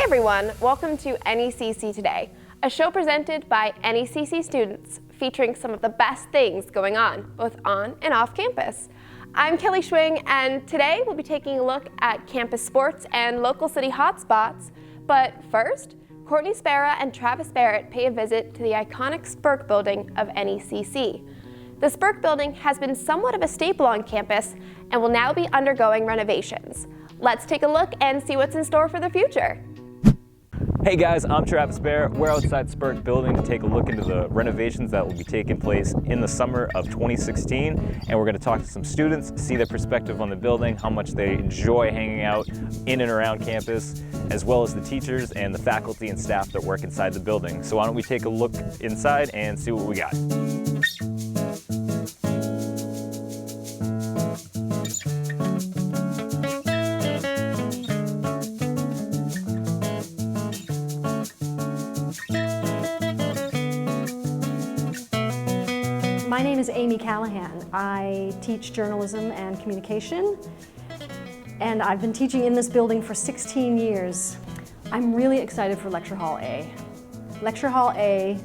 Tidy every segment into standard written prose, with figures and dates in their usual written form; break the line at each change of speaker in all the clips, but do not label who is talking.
everyone, welcome to NECC Today, a show presented by NECC students featuring some of the best things going on, both on and off campus. I'm Kelly Schwing, and today we'll be taking a look at campus sports and local city hotspots. But first, Courtney Sparrow and Travis Barrett pay a visit to the iconic Spurk building of NECC. The Spurk building has been somewhat of a staple on campus and will now be undergoing renovations. Let's take a look and see what's in store for the future.
Hey guys, I'm Travis Barrett. We're outside Spurk building to take a look into the renovations that will be taking place in the summer of 2016. And we're going to talk to some students, see their perspective on the building, how much they enjoy hanging out in and around campus, as well as the teachers and the faculty and staff that work inside the building. So why don't we take a look inside and see what we got.
My name is Amy Callahan. I teach journalism and communication, and I've been teaching in this building for 16 years. I'm really excited for Lecture Hall A. Lecture Hall A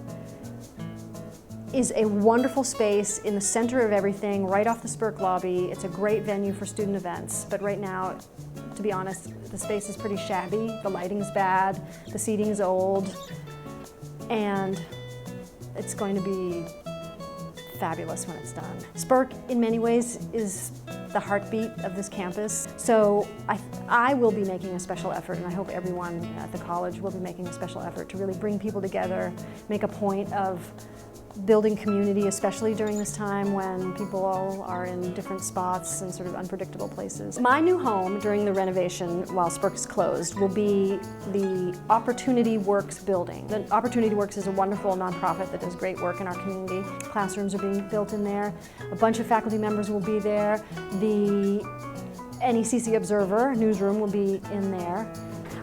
is a wonderful space in the center of everything, right off the Spurk lobby. It's a great venue for student events, but right now, to be honest, the space is pretty shabby. The lighting's bad, the seating's old, and it's going to be fabulous when it's done. Spurk, in many ways, is the heartbeat of this campus. So I will be making a special effort, and I hope everyone at the college will be making a special effort to really bring people together, make a point of building community, especially during this time when people all are in different spots and sort of unpredictable places. My new home during the renovation while Spurk is closed will be the Opportunity Works building. The Opportunity Works is a wonderful nonprofit that does great work in our community. Classrooms are being built in there. A bunch of faculty members will be there. The NECC Observer newsroom will be in there.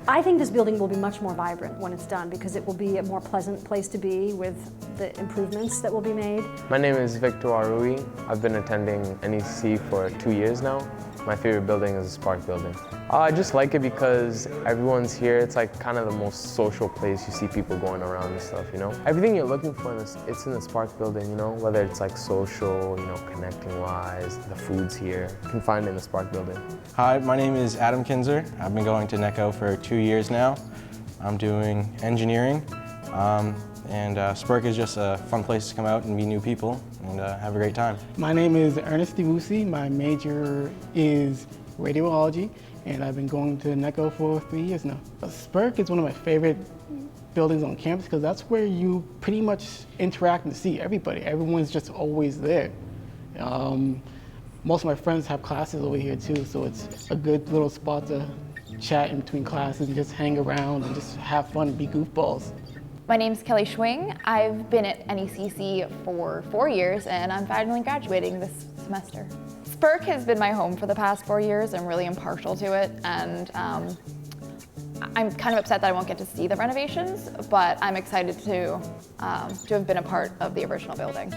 I think this building will be much more vibrant when it's done because it will be a more pleasant place to be with the improvements that will be made.
My name is Victor Arui. I've been attending NECC for 2 years now. My favorite building is the Spark building. I just like it because everyone's here. It's like kind of the most social place. You see people going around and stuff, you know? Everything you're looking for, it's in the Spark building, you know? Whether it's like social, you know, connecting wise, the food's here. You can find it in the Spark building.
Hi, my name is Adam Kinser. I've been going to NECC for 2 years now. I'm doing engineering, and Spurk is just a fun place to come out and meet new people and have a great time.
My name is Ernest DeWusi. My major is radiology, and I've been going to NECC for 3 years now. Spurk is one of my favorite buildings on campus because that's where you pretty much interact and see everybody. Everyone's just always there. Most of my friends have classes over here too, so it's a good little spot to chat in between classes and just hang around and just have fun and be goofballs.
My name's Kelly Schwing. I've been at NECC for 4 years and I'm finally graduating this semester. Spurk has been my home for the past 4 years. I'm really impartial to it, and I'm kind of upset that I won't get to see the renovations, but I'm excited to have been a part of the original building.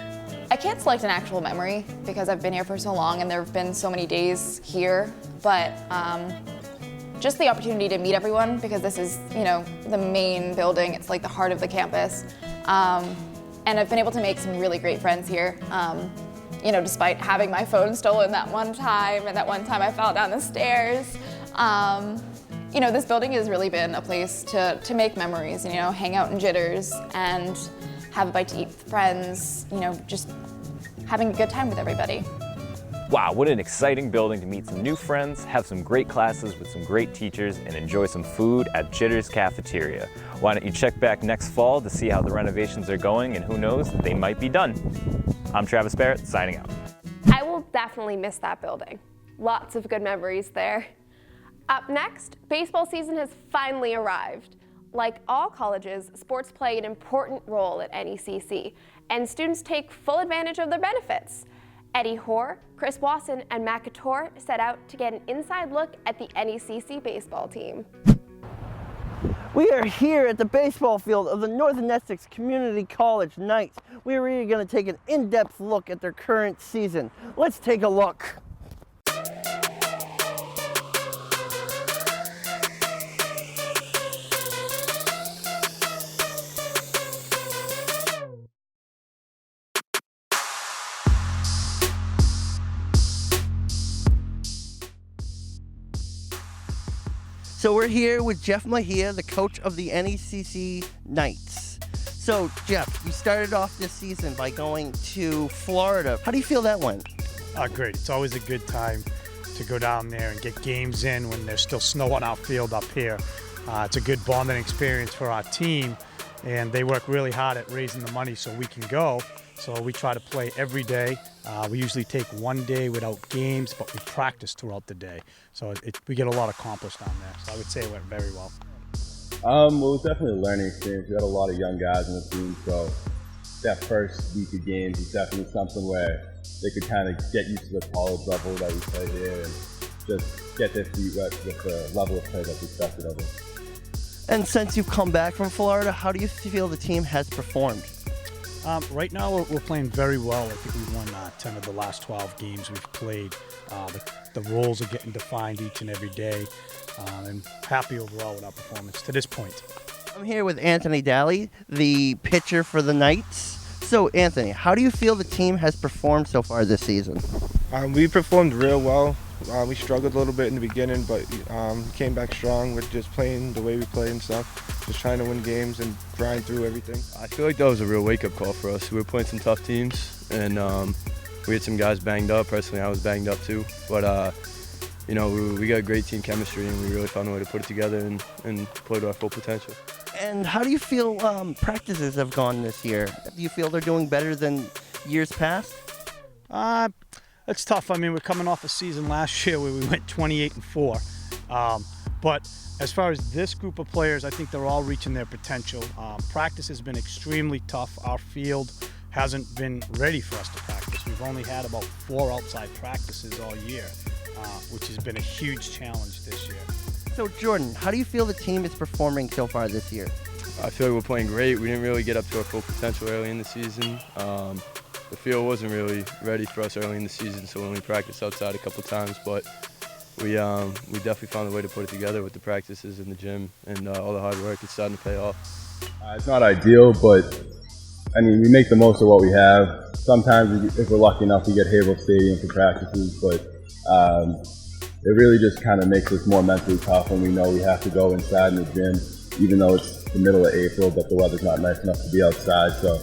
I can't select an actual memory because I've been here for so long and there have been so many days here, but just the opportunity to meet everyone, because this is, you know, the main building. It's like the heart of the campus. And I've been able to make some really great friends here. You know, despite having my phone stolen that one time, and that one time I fell down the stairs. You know, this building has really been a place to make memories, you know, hang out in jitters and have a bite to eat with friends, you know, just having a good time with everybody.
Wow, what an exciting building to meet some new friends, have some great classes with some great teachers, and enjoy some food at Jitters Cafeteria. Why don't you check back next fall to see how the renovations are going, and who knows, they might be done. I'm Travis Barrett, signing out.
I will definitely miss that building. Lots of good memories there. Up next, baseball season has finally arrived. Like all colleges, sports play an important role at NECC, and students take full advantage of their benefits. Eddie Hoare, Chris Wasson, and Matt Couture set out to get an inside look at the NECC baseball team.
We are here at the baseball field of the Northern Essex Community College Knights. We are really going to take an in-depth look at their current season. Let's take a look. So we're here with Jeff Mejia, the coach of the NECC Knights. So Jeff, you started off this season by going to Florida. How do you feel that went?
Great. It's always a good time to go down there and get games in when there's still snow on our field up here. It's a good bonding experience for our team, and they work really hard at raising the money so we can go. So we try to play every day. We usually take one day without games, but we practice throughout the day. So we get a lot accomplished down there. So I would say it went very well.
Well, it was definitely a learning experience. We had a lot of young guys on the team, so that first week of games is definitely something where they could kind of get used to the college level that we play here and just get their feet wet with the level of play that's expected of them.
And since you've come back from Florida, how do you feel the team has performed?
Right now we're playing very well. I think we've won 10 of the last 12 games we've played. The roles are getting defined each and every day, and happy overall with our performance to this point.
I'm here with Anthony Daly, the pitcher for the Knights. So Anthony, how do you feel the team has performed so far this season?
We performed real well. We struggled a little bit in the beginning, but came back strong with just playing the way we play and stuff. Just trying to win games and grind through everything.
I feel like that was a real wake-up call for us. We were playing some tough teams, and we had some guys banged up. Personally, I was banged up too. But, you know, we got great team chemistry, and we really found a way to put it together and play to our full potential.
And how do you feel practices have gone this year? Do you feel they're doing better than years past?
It's tough. I mean, we're coming off a season last year where we went 28-4. But as far as this group of players, I think they're all reaching their potential. Practice has been extremely tough. Our field hasn't been ready for us to practice. We've only had about 4 outside practices all year, which has been a huge challenge this year.
So Jordan, how do you feel the team is performing so far this year?
I feel like we're playing great. We didn't really get up to our full potential early in the season. The field wasn't really ready for us early in the season, so we only practiced outside a couple times. But we definitely found a way to put it together with the practices in the gym, and all the hard work is starting to pay off.
It's not ideal, but I mean, we make the most of what we have. Sometimes, if we're lucky enough, we get Haverhill Stadium for practices, but it really just kind of makes us more mentally tough when we know we have to go inside in the gym, even though it's the middle of April, but the weather's not nice enough to be outside. So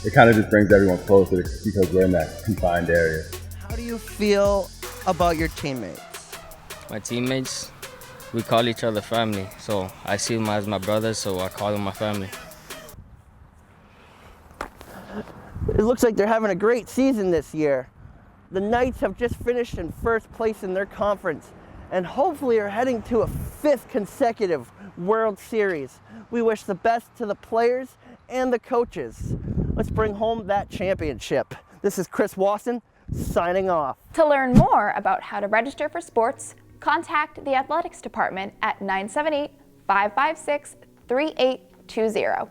it kind of just brings everyone closer because we're in that confined area.
How do you feel about your teammates?
My teammates, we call each other family. So I see them as my brothers, so I call them my family.
It looks like they're having a great season this year. The Knights have just finished in first place in their conference and hopefully are heading to a 5th consecutive World Series. We wish the best to the players and the coaches. Let's bring home that championship. This is Chris Wasson signing off.
To learn more about how to register for sports, contact the athletics department at 978-556-3820.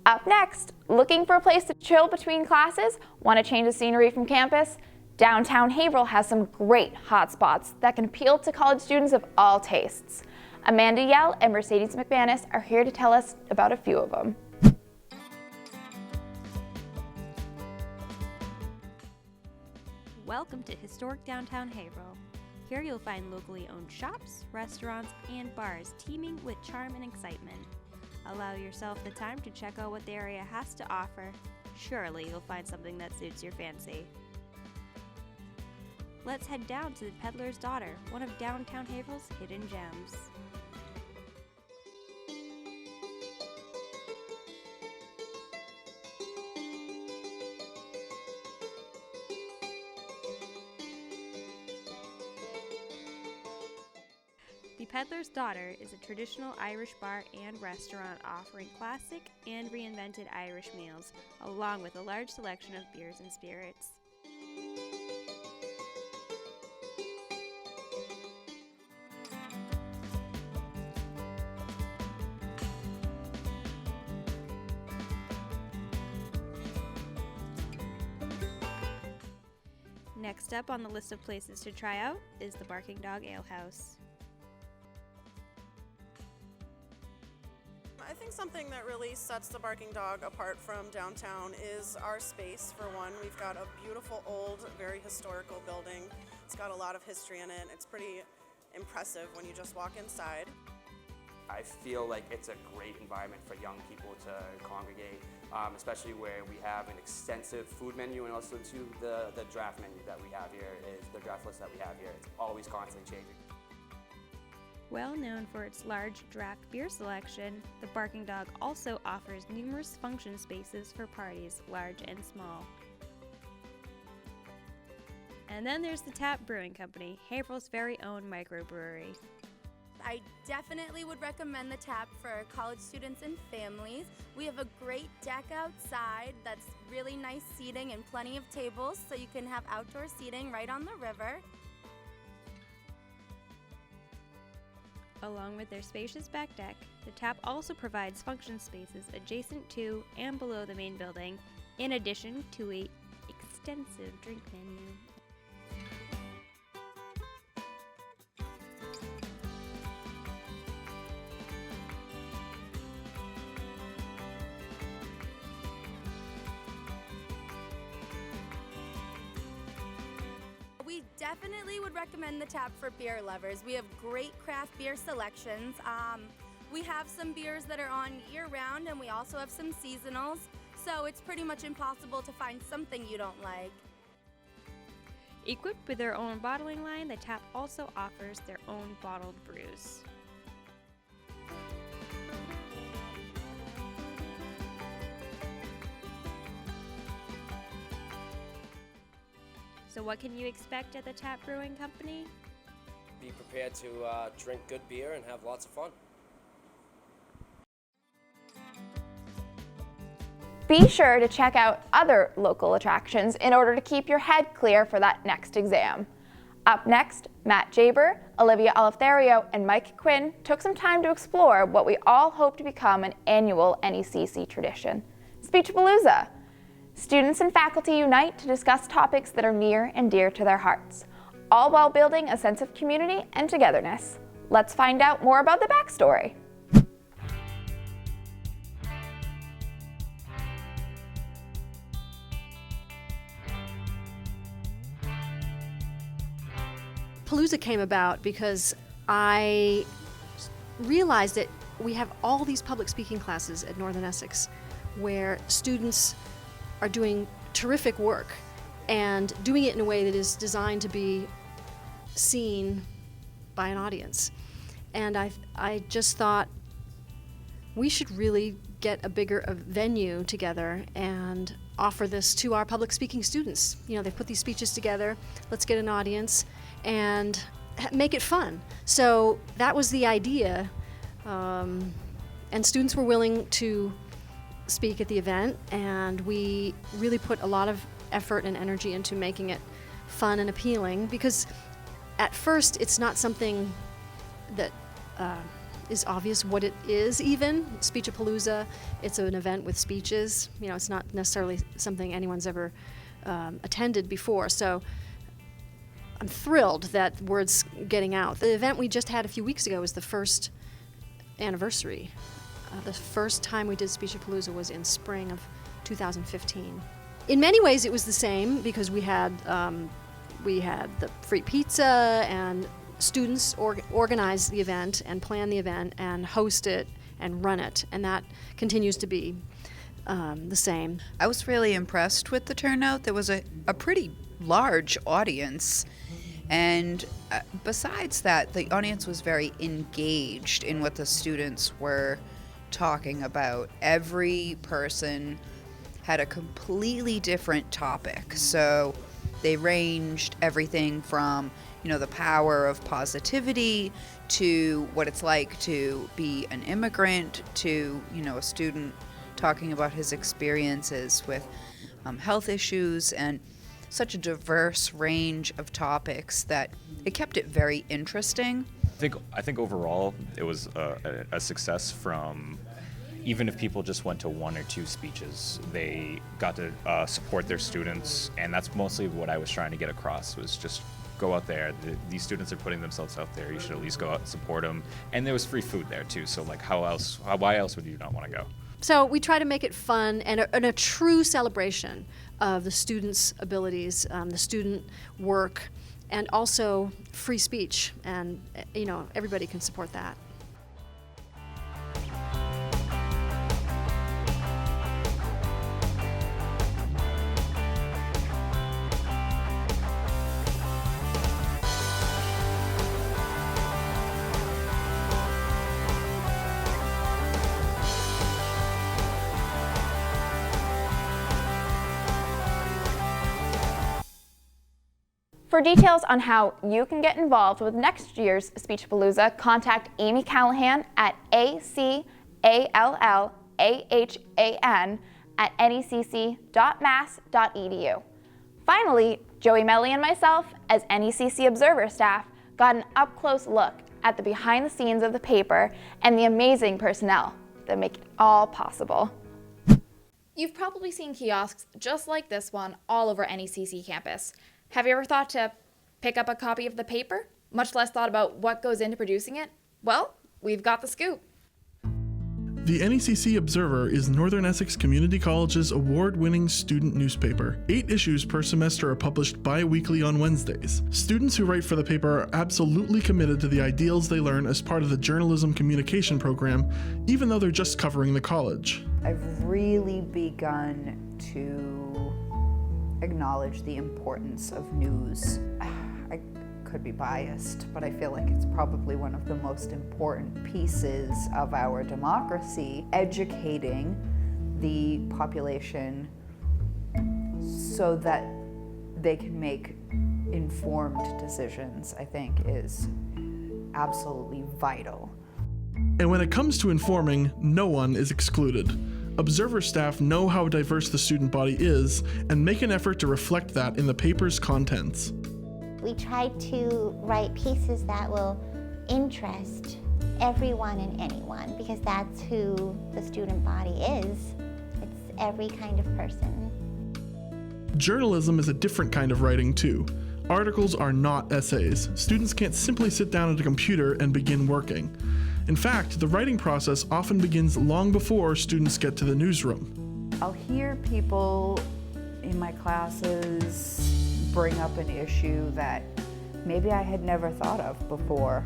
Up next, looking for a place to chill between classes? Want to change the scenery from campus? Downtown Haverhill has some great hot spots that can appeal to college students of all tastes. Amanda Yell and Mercedes McManus are here to tell us about a few of them.
Welcome to historic downtown Haverhill. Here you'll find locally owned shops, restaurants, and bars teeming with charm and excitement. Allow yourself the time to check out what the area has to offer. Surely you'll find something that suits your fancy. Let's head down to the Peddler's Daughter, one of downtown Haverhill's hidden gems. The Peddler's Daughter is a traditional Irish bar and restaurant offering classic and reinvented Irish meals, along with a large selection of beers and spirits. Next up on the list of places to try out is the Barking Dog Ale House.
I think something that really sets the Barking Dog apart from downtown is our space. For one, we've got a beautiful old, very historical building. It's got a lot of history in it. It's pretty impressive when you just walk inside.
I feel like it's a great environment for young people to congregate, especially where we have an extensive food menu, and also too the draft menu that we have here is the draft list that we have here. It's always constantly changing.
Well known for its large draft beer selection, the Barking Dog also offers numerous function spaces for parties, large and small. And then there's the Tap Brewing Company, Haverhill's very own microbrewery.
I definitely would recommend the Tap for college students and families. We have a great deck outside that's really nice seating and plenty of tables, so you can have outdoor seating right on the river.
Along with their spacious back deck, the Tap also provides function spaces adjacent to and below the main building, in addition to an extensive drink menu.
We definitely would recommend the Tap for beer lovers. We have great craft beer selections. We have some beers that are on year-round, and we also have some seasonals, so it's pretty much impossible to find something you don't like.
Equipped with their own bottling line, the Tap also offers their own bottled brews. So what can you expect at the Tap Brewing Company?
Be prepared to drink good beer and have lots of fun.
Be sure to check out other local attractions in order to keep your head clear for that next exam. Up next, Matt Jaber, Olivia Eleftherio, and Mike Quinn took some time to explore what we all hope to become an annual NECC tradition, Speechapalooza. Students and faculty unite to discuss topics that are near and dear to their hearts, all while building a sense of community and togetherness. Let's find out more about the backstory.
Palooza came about because I realized that we have all these public speaking classes at Northern Essex where students are doing terrific work and doing it in a way that is designed to be seen by an audience. And I just thought we should really get a bigger venue together and offer this to our public speaking students. You know, they put these speeches together, let's get an audience and make it fun. So that was the idea, and students were willing to speak at the event, and we really put a lot of effort and energy into making it fun and appealing, because at first it's not something that is obvious what it is even. Speechapalooza, it's an event with speeches. You know, it's not necessarily something anyone's ever attended before, so I'm thrilled that word's getting out. The event we just had a few weeks ago was the first anniversary. The first time we did Speechapalooza was in spring of 2015. In many ways it was the same because we had the free pizza, and students organize the event and plan the event and host it and run it, and that continues to be the same.
I was really impressed with the turnout. There was a pretty large audience, and besides that, the audience was very engaged in what the students were talking about. Every person had a completely different topic, so they ranged everything from, you know, the power of positivity to what it's like to be an immigrant to, you know, a student talking about his experiences with health issues, and such a diverse range of topics that it kept it very interesting.
I think overall it was a success. From even if people just went to one or two speeches, they got to support their students, and that's mostly what I was trying to get across, was just go out there. These students are putting themselves out there. You should at least go out and support them. And there was free food there too, so like why else would you not want to go?
So we try to make it fun and a true celebration of the students' abilities, the student work, and also free speech, and you know, everybody can support that.
For details on how you can get involved with next year's Speechapalooza, contact Amy Callahan at acallahan@necc.mass.edu. Finally, Joey Melly and myself, as NECC Observer staff, got an up-close look at the behind the scenes of the paper and the amazing personnel that make it all possible. You've probably seen kiosks just like this one all over NECC campus. Have you ever thought to pick up a copy of the paper? Much less thought about what goes into producing it? Well, we've got the scoop.
The NECC Observer is Northern Essex Community College's award-winning student newspaper. 8 issues per semester are published bi-weekly on Wednesdays. Students who write for the paper are absolutely committed to the ideals they learn as part of the journalism communication program, even though they're just covering the college.
I've really begun to acknowledge the importance of news. I could be biased, but I feel like it's probably one of the most important pieces of our democracy, educating the population so that they can make informed decisions, I think is absolutely vital.
And when it comes to informing, no one is excluded. Observer staff know how diverse the student body is and make an effort to reflect that in the paper's contents.
We try to write pieces that will interest everyone and anyone, because that's who the student body is. It's every kind of person.
Journalism is a different kind of writing too. Articles are not essays. Students can't simply sit down at a computer and begin working. In fact, the writing process often begins long before students get to the newsroom.
I'll hear people in my classes bring up an issue that maybe I had never thought of before.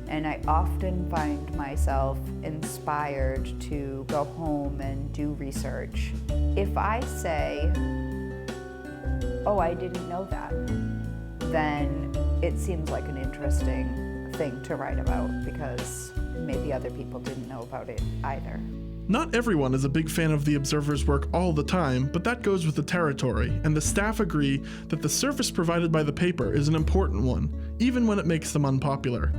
And I often find myself inspired to go home and do research. If I say, oh, I didn't know that, then it seems like an interesting thing to write about because maybe other people didn't know about it either.
Not everyone is a big fan of the Observer's work all the time, but that goes with the territory, and the staff agree that the service provided by the paper is an important one, even when it makes them unpopular.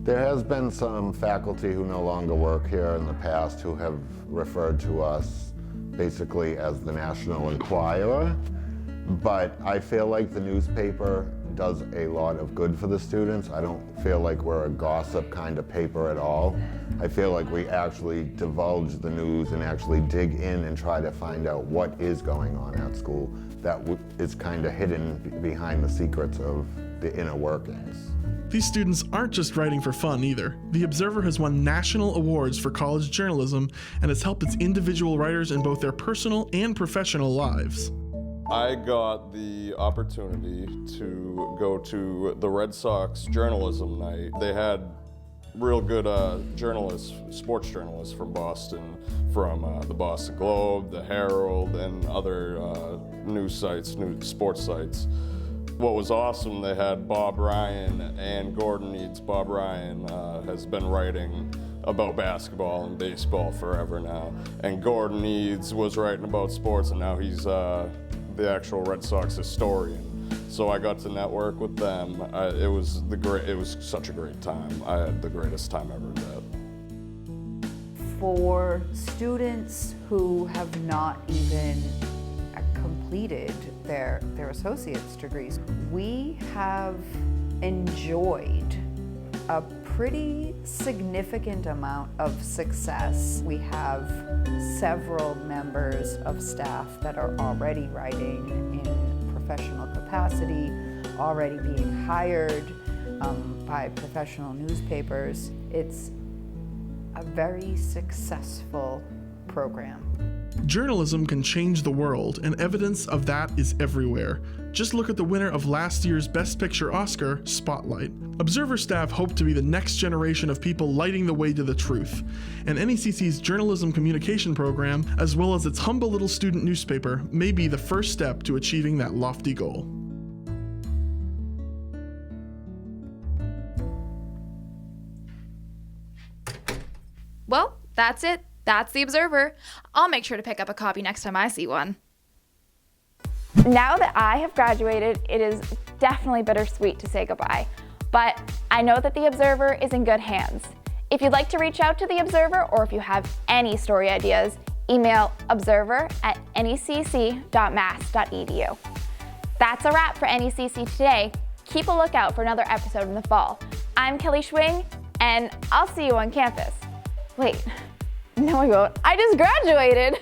There has been some faculty who no longer work here in the past who have referred to us basically as the National Enquirer, but I feel like the newspaper does a lot of good for the students. I don't feel like we're a gossip kind of paper at all. I feel like we actually divulge the news and actually dig in and try to find out what is going on at school that is kind of hidden behind the secrets of the inner workings.
These students aren't just writing for fun either. The Observer has won national awards for college journalism and has helped its individual writers in both their personal and professional lives.
I got the opportunity to go to the Red Sox journalism night. They had real good journalists, sports journalists from Boston, from the Boston Globe, the Herald, and other news sites, sports sites. What was awesome, they had Bob Ryan and Gordon Eads. Bob Ryan has been writing about basketball and baseball forever now. And Gordon Eads was writing about sports, and now he's the actual Red Sox historian. So I got to network with them. It was such a great time. I had the greatest time ever at that.
For students who have not even completed their associate's degrees, we have enjoyed a pretty significant amount of success. We have several members of staff that are already writing in professional capacity, already being hired by professional newspapers. It's a very successful program.
Journalism can change the world, and evidence of that is everywhere. Just look at the winner of last year's Best Picture Oscar, Spotlight. Observer staff hope to be the next generation of people lighting the way to the truth, and NECC's journalism communication program, as well as its humble little student newspaper, may be the first step to achieving that lofty goal.
Well, that's it. That's the Observer. I'll make sure to pick up a copy next time I see one. Now that I have graduated, it is definitely bittersweet to say goodbay, but I know that the Observer is in good hands. If you'd like to reach out to the Observer, or if you have any story ideas, email observer@necc.mass.edu. That's a wrap for NECC today. Keep a lookout for another episode in the fall. I'm Kelly Schwing, and I'll see you on campus. Wait, no I won't. I just graduated!